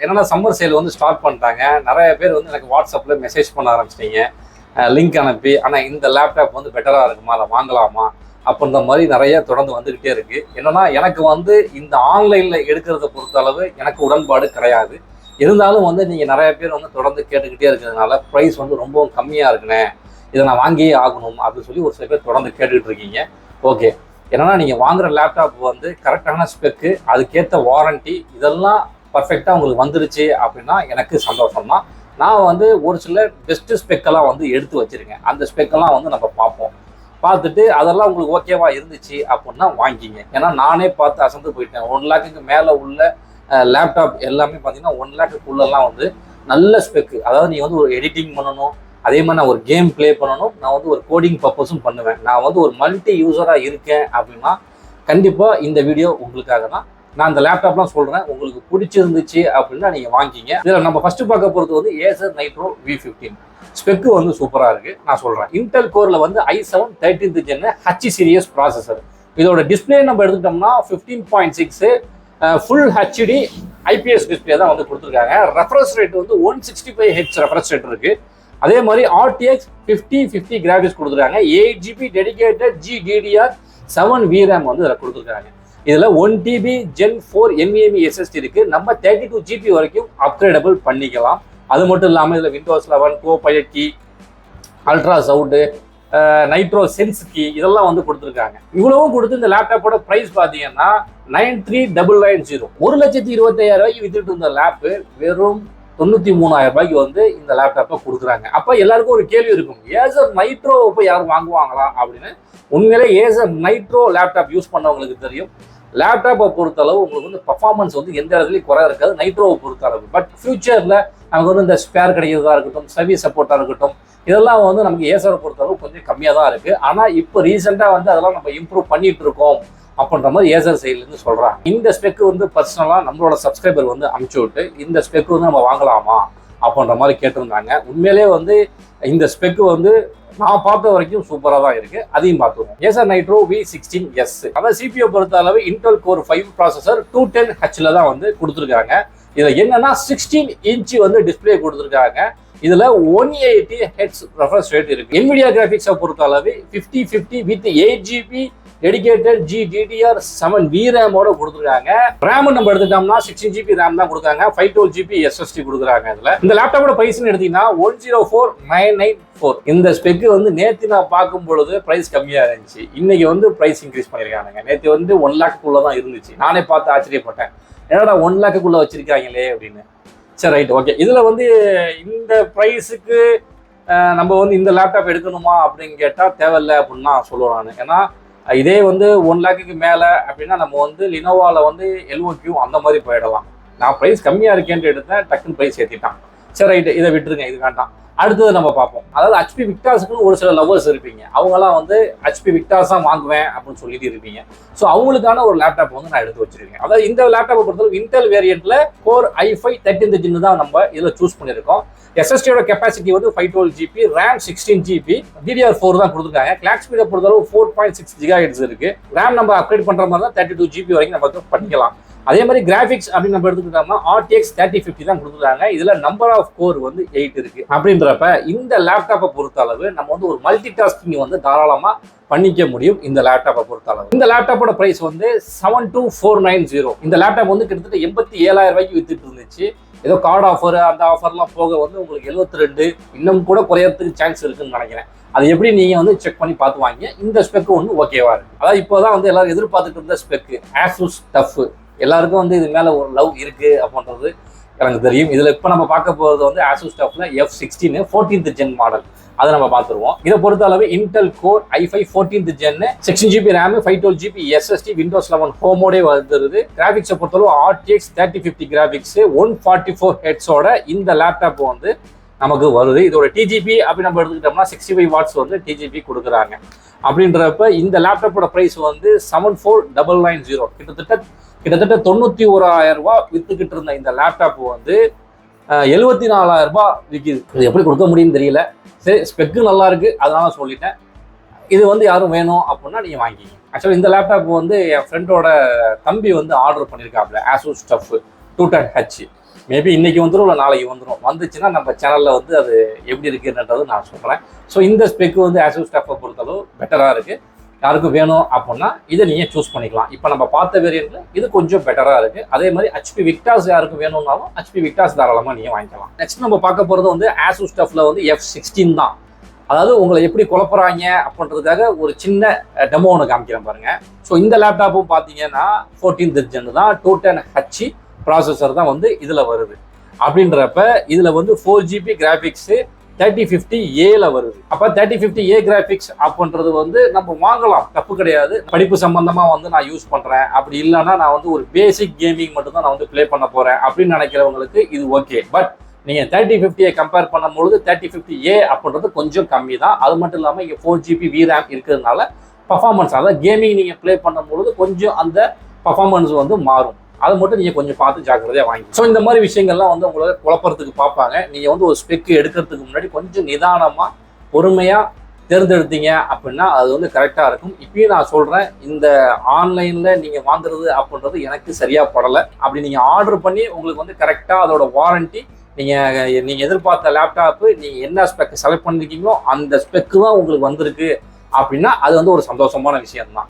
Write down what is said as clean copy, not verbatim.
என்னன்னா summer sale வந்து start பண்ணிட்டாங்க. நிறைய பேர் வந்து எனக்கு வாட்ஸ்அப்ல மெசேஜ் பண்ண ஆரம்பிச்சிட்டீங்க, லிங்க் அனுப்பி. ஆனால் இந்த லேப்டாப் வந்து பெட்டராக இருக்குமா, அதை வாங்கலாமா அப்படின்ற மாதிரி நிறைய தொடர்ந்து வந்துக்கிட்டே இருக்கு. என்னன்னா எனக்கு வந்து இந்த ஆன்லைனில் எடுக்கிறத பொறுத்த அளவு எனக்கு உடன்பாடு கிடையாது. இருந்தாலும் வந்து நீங்கள் நிறைய பேர் வந்து தொடர்ந்து கேட்டுக்கிட்டே இருக்கிறதுனால ப்ரைஸ் வந்து ரொம்பவும் கம்மியாக இருக்குண்ணே, இதை நான் வாங்கியே ஆகணும் அப்படின்னு சொல்லி ஒரு சில பேர் தொடர்ந்து கேட்டுக்கிட்டு இருக்கீங்க. ஓகே, என்னன்னா நீங்கள் வாங்குற லேப்டாப் வந்து கரெக்டான ஸ்பெக்கு, அதுக்கேற்ற வாரண்டி இதெல்லாம் பர்ஃபெக்டாக உங்களுக்கு வந்துருச்சு அப்படின்னா எனக்கு சந்தோஷம் தான். நான் வந்து ஒரு சில பெஸ்ட்டு ஸ்பெக்கெல்லாம் வந்து எடுத்து வச்சுருக்கேன். அந்த ஸ்பெக்கெல்லாம் வந்து நம்ம பார்ப்போம். பார்த்துட்டு அதெல்லாம் உங்களுக்கு ஓகேவா இருந்துச்சு அப்படின்னா வாங்கிங்க. ஏன்னா நானே பார்த்து அசந்து போயிட்டேன். 1 லேக்குக்கு மேலே உள்ள லேப்டாப் எல்லாமே பார்த்தீங்கன்னா 1 லேக்குக்குள்ளெல்லாம் வந்து நல்ல ஸ்பெக்கு. அதாவது நீங்கள் வந்து ஒரு எடிட்டிங் பண்ணணும், அதே மாதிரி நான் ஒரு கேம் ப்ளே பண்ணணும், நான் வந்து ஒரு கோடிங் பர்பஸும் பண்ணுவேன். நான் வந்து ஒரு மல்டி யூஸராக இருக்கேன் அப்படின்னா கண்டிப்பாக இந்த வீடியோ உங்களுக்காக தான். நான் இந்த லேப்டாப்லாம் சொல்கிறேன், உங்களுக்கு பிடிச்சிருந்துச்சு அப்படின்னா நீங்கள் வாங்கிங்க. இதில் நம்ம ஃபஸ்ட்டு பார்க்க போகிறது வந்து ஏசர் நைட்ரோ V15 ஸ்பெக்கு வந்து சூப்பராக இருக்குது. நான் சொல்கிறேன், இன்டெல் கோரில் வந்து i7 13th Gen H series processor. இதோட டிஸ்பிளே நம்ம எடுத்துக்கிட்டோம்னா 15.6 ஃபுல் HD IPS டிஸ்பிளே தான் வந்து கொடுத்துருக்காங்க. ரெஃப்ரெஷ் ரேட் வந்து 165 Hz ரெஃப்ரெஷ் ரேட் இருக்குது. அதே மாதிரி RTX 5050 கிராஃபிக்ஸ் கொடுத்துருக்காங்க. 8GB டெடிகேட்டட் GDDR7 VRAM வந்து இதில் கொடுத்துருக்காங்க. இதில் 1TB Gen 4 NVMe SSD இருக்குது. நம்ம 32GB வரைக்கும் அப்கிரேடபிள் பண்ணிக்கலாம். அது மட்டும் இல்லாமல் இதில் Windows 11 Copilot key, ultra sound, nitro sense key இதெல்லாம் வந்து கொடுத்துருக்காங்க. இவ்வளவும் கொடுத்து இந்த லேப்டாப்போட ப்ரைஸ் பார்த்தீங்கன்னா 93,990. 1,25,000 ரூபாய்க்கு வித்துட்டு இருந்த லேப்பு வெறும் 93,000 ரூபாய்க்கு வந்து இந்த லேப்டாப்பை கொடுக்குறாங்க. அப்போ எல்லாருக்கும் ஒரு கேள்வி இருக்கும், ஏசர் நைட்ரோ போய் யாரும் வாங்குவாங்களா அப்படின்னு. உண்மையிலே ஏசர் நைட்ரோ லேப்டாப் யூஸ் பண்ணவங்களுக்கு தெரியும், லேப்டாப்பை பொறுத்தளவு உங்களுக்கு வந்து பர்ஃபார்மன்ஸ் வந்து எந்த இடத்துலையும் குறை இருக்காது நைட்ரோவை பொறுத்தளவு. பட் ஃபியூச்சரில் நமக்கு வந்து இந்த ஸ்பேர் கிடைக்கிறதா இருக்கட்டும், சர்வீஸ் சப்போர்ட்டாக இருக்கட்டும், இதெல்லாம் வந்து நமக்கு ஏசரை பொறுத்தளவு கொஞ்சம் கம்மியாக தான் இருக்குது. ஆனால் இப்போ ரீசெண்டாக வந்து அதெல்லாம் நம்ம இம்ப்ரூவ் பண்ணிட்டு இருக்கோம் அப்படின்ற மாதிரி ஏசர் சைட்லேருந்து சொல்கிறாங்க. இந்த ஸ்பெக்கு வந்து பர்சனலாக நம்மளோட சப்ஸ்கிரைபர் வந்து அமுச்சு விட்டு இந்த ஸ்பெக்கு வந்து நம்ம வாங்கலாமா அப்படின்ற மாதிரி கேட்டிருந்தாங்க. உண்மையிலே வந்து இந்த ஸ்பெக்கு வந்து நான் பார்த்த வரைக்கும் சூப்பராக தான் இருக்குது. அதையும் பார்த்துருவோம். Acer nitro V16S. அதாவது CPU பொறுத்த அளவு இன்டெல் கோர் 5 ப்ராசஸர் 210Hல தான் வந்து கொடுத்துருக்காங்க. இதில் என்னன்னா 16 இன்ச்சு வந்து டிஸ்பிளே கொடுத்துருக்காங்க. இதில் 180 Hz ரெஃப்ரெஷ் ரேட் இருக்குது. NVIDIA கிராஃபிக்ஸை பொறுத்த அளவு 5050 வித் 8GB டெடிகேட்டட் GDDR7 VRAMோட கொடுத்துருக்காங்க. ரேம் நம்ம எடுத்துட்டோம்னா 16GB ரேம் தான் கொடுக்காங்க. 512GB SSD கொடுக்குறாங்க. இதில் இந்த லேப்டாப்போட பிரைஸ்ன்னு எடுத்தீங்கன்னா 104,994. இந்த ஸ்பெக்கு வந்து நேற்று நான் பார்க்கும் பொழுது ப்ரைஸ் கம்மியாக இருந்துச்சு. இன்னைக்கு வந்து ப்ரைஸ் இன்க்ரீஸ் பண்ணியிருக்காங்க. நேற்று வந்து 1 லேக்குள்ளே தான் இருந்துச்சு. நானே பார்த்து ஆச்சரியப்பட்டேன், என்னடா 1 லேக்குள்ளே வச்சிருக்காங்களே அப்படின்னு. சரி, ரைட், ஓகே. இதில் வந்து இந்த ப்ரைஸுக்கு நம்ம வந்து இந்த லேப்டாப் எடுக்கணுமா அப்படின்னு கேட்டால் தேவையில்லை அப்படின்னு நான் சொல்லுவேன் நான். ஏன்னா இதே வந்து 1 லேக்குக்கு மேலே அப்படின்னா நம்ம வந்து லினோவாவில் வந்து LOQ அந்த மாதிரி போயிடலாம். நான் ப்ரைஸ் கம்மியாக இருக்கேன்ட்டு எடுத்தேன், டக்குன்னு ப்ரைஸ் ஏற்றிட்டான். சரி, ரைட்டு, இதை விட்டுருங்க, இது வேண்டாம். அடுத்தது நம்ம பார்ப்போம். அதாவது HP விக்டாஸுக்குன்னு ஒரு சில லவர்ஸ் இருப்பீங்க. அவங்களாம் வந்து HP விக்டாஸ் தான் வாங்குவேன் அப்படின்னு சொல்லிட்டு இருப்பீங்க. ஸோ அவங்களுக்கான ஒரு லேப்டாப் வந்து நான் எடுத்து வச்சிருக்கேன். அதாவது இந்த லேப்டாப்பை பொறுத்தவரை Intel வேரியண்ட்ல core i5 13th Gen தான் நம்ம இதில் சூஸ் பண்ணியிருக்கோம். SSDயோட கெப்பாசிட்டி வந்து 512GB, RAM 16GB, DDR4 தான் கொடுத்துருக்காங்க. கிளாக் ஸ்பீடை பொறுத்தளவு 4.6 GHz இருக்கு. RAM நம்ம அப்கிரேட் பண்ற மாதிரி தான் 32GB வரைக்கும் நம்ம பண்ணிக்கலாம். அதே மாதிரி கிராஃபிக்ஸ் அப்படின்னு நம்ம எடுத்துக்கிட்டோம்னா RTX 3050 தான் கொடுத்துருக்காங்க. இதுல நம்பர் ஆஃப் கோர் வந்து 8 இருக்கு. அப்படின்றப்ப இந்த லேப்டாப்பை பொறுத்த அளவு நம்ம வந்து ஒரு மல்டி டாஸ்கிங் வந்து தாராளமா பண்ணிக்க முடியும் இந்த லேப்டாப்பை பொறுத்த அளவு. இந்த லேப்டாப்போட பிரைஸ் வந்து 72,490. இந்த லேப்டாப் வந்து கிட்டத்தட்ட 87,000 ரூபாய்க்கு வித்துட்டு இருந்துச்சு. ஏதோ கார்டு ஆஃபர் அந்த ஆஃபர்லாம் போக வந்து உங்களுக்கு 72 இன்னும் கூட குறையறதுக்கு சான்ஸ் இருக்குன்னு நினைக்கிறேன். அது எப்படி நீங்க வந்து செக் பண்ணி பார்த்து வாங்க. இந்த ஸ்பெக்கு வந்து ஓகேவா இருக்கு. அதாவது இப்போதான் வந்து எல்லாரும் எதிர்பார்த்துட்டு இருந்த ஸ்பெக்கு ASUS TUF. எல்லாருக்கும் வந்து இது மேலே ஒரு லவ் இருக்குது அப்படின்றது எனக்கு தெரியும். இதில் இப்போ நம்ம பார்க்க போகிறது வந்து ASUS TUFல F16 14th Gen model. அதை நம்ம பார்த்துருவோம். இதை பொறுத்த அளவு Intel core i5 14th Gen 16GB RAM 512GB SSD Windows 11 ஹோமோடே வந்துருது. கிராஃபிக்ஸை பொறுத்தளவு RTX 3050 கிராஃபிக்ஸ் 144 Hzோட இந்த லேப்டாப் வந்து நமக்கு வருது. இதோட TGP அப்படி நம்ம எடுத்துக்கிட்டோம்னா 65 வாட்ஸ் வந்து TGP கொடுக்குறாங்க. அப்படின்றப்ப இந்த லேப்டாப்போட ப்ரைஸ் வந்து 74,990. கிட்டத்தட்ட 91,000 ரூபாய் வித்துக்கிட்டு இருந்த இந்த லேப்டாப் வந்து 74,000 ரூபாய் விற்கிது. இது எப்படி கொடுக்க முடியும்னு தெரியல. சரி, ஸ்பெக்கு நல்லா இருக்கு, அதனால சொல்லிட்டேன். இது வந்து யாரும் வேணும் அப்படின்னா நீங்கள் வாங்கிங்க. ஆக்சுவலி இந்த லேப்டாப் வந்து என் ஃப்ரெண்டோட தம்பி வந்து ஆர்டர் பண்ணியிருக்காப்புல ASUS TUF 210H. மேபி இன்னைக்கு வந்துடும் இல்லை நாளைக்கு வந்துடும். வந்துச்சுன்னா நம்ம சேனலில் வந்து அது எப்படி இருக்குன்றது நான் சொல்கிறேன். ஸோ இந்த ஸ்பெக் வந்து ஆசூஸ் ஸ்டஃப்பை பொறுத்தளவு பெட்டராக இருக்குது. யாருக்கும் வேணும் அப்படின்னா இதை நீங்கள் சூஸ் பண்ணிக்கலாம். இப்போ நம்ம பார்த்த வேரியண்ட்டில் இது கொஞ்சம் பெட்டராக இருக்குது. அதே மாதிரி ஹெச்பி விக்டாஸ் யாருக்கும் வேணும்னாலும் ஹெச்பி விக்டாஸ் தாராளமாக நீங்கள் வாங்கிக்கலாம். நெக்ஸ்ட் நம்ம பார்க்க போகிறது வந்து ஆசூஸ் ஸ்டஃப்பில் வந்து F16 தான். அதாவது உங்களை எப்படி குழப்பறாங்க அப்படின்றதுக்காக ஒரு சின்ன டெமோ ஒன்று காமிக்கிறேன் பாருங்க. ஸோ இந்த லேப்டாப்பும் பார்த்தீங்கன்னா 14th Gen தான், 210H ப்ராசஸர் தான் வந்து இதில் வருது. அப்படின்றப்ப இதில் வந்து 4GB கிராஃபிக்ஸு 3050Aல வருது. அப்போ 3050A கிராஃபிக்ஸ் அப்படின்றது வந்து நம்ம வாங்கலாம், தப்பு கிடையாது. படிப்பு சம்பந்தமாக வந்து நான் யூஸ் பண்ணுறேன், அப்படி இல்லைன்னா நான் வந்து ஒரு பேசிக் கேமிங் மட்டும் தான் நான் வந்து ப்ளே பண்ண போகிறேன் அப்படின்னு நினைக்கிறவங்களுக்கு இது ஓகே. பட் நீங்கள் 3050 கம்பேர் பண்ணும்பொழுது 3050A அப்படின்றது கொஞ்சம் கம்மி தான். அது மட்டும் இல்லாமல் இங்கே 4GB VRAM இருக்கிறதுனால பர்ஃபார்மன்ஸ், அதாவது கேமிங் நீங்கள் ப்ளே பண்ணும்பொழுது கொஞ்சம் அந்த பர்ஃபார்மன்ஸ் வந்து மாறும். அதை மட்டும் நீங்கள் கொஞ்சம் பார்த்து ஜாக்கிரதையாக வாங்கி. ஸோ இந்த மாதிரி விஷயங்கள்லாம் வந்து உங்களை குழப்பறதுக்கு பார்ப்பாங்க. நீங்கள் வந்து ஒரு ஸ்பெக் எடுக்கிறதுக்கு முன்னாடி கொஞ்சம் நிதானமாக பொறுமையாக தேர்ந்தெடுத்தீங்க அப்படின்னா அது வந்து கரெக்டாக இருக்கும். இப்பயும் நான் சொல்கிறேன், இந்த ஆன்லைனில் நீங்கள் வாங்குறது அப்படின்றது எனக்கு சரியாக படலை. அப்படி நீங்கள் ஆர்டர் பண்ணி உங்களுக்கு வந்து கரெக்டாக அதோட வாரண்ட்டி, நீங்கள் எதிர்பார்த்த லேப்டாப்பு நீங்கள் என்ன ஸ்பெக் செலக்ட் பண்ணிருக்கீங்களோ அந்த ஸ்பெக்கு தான் உங்களுக்கு வந்திருக்கு அப்படின்னா அது வந்து ஒரு சந்தோஷமான விஷயம் தான்.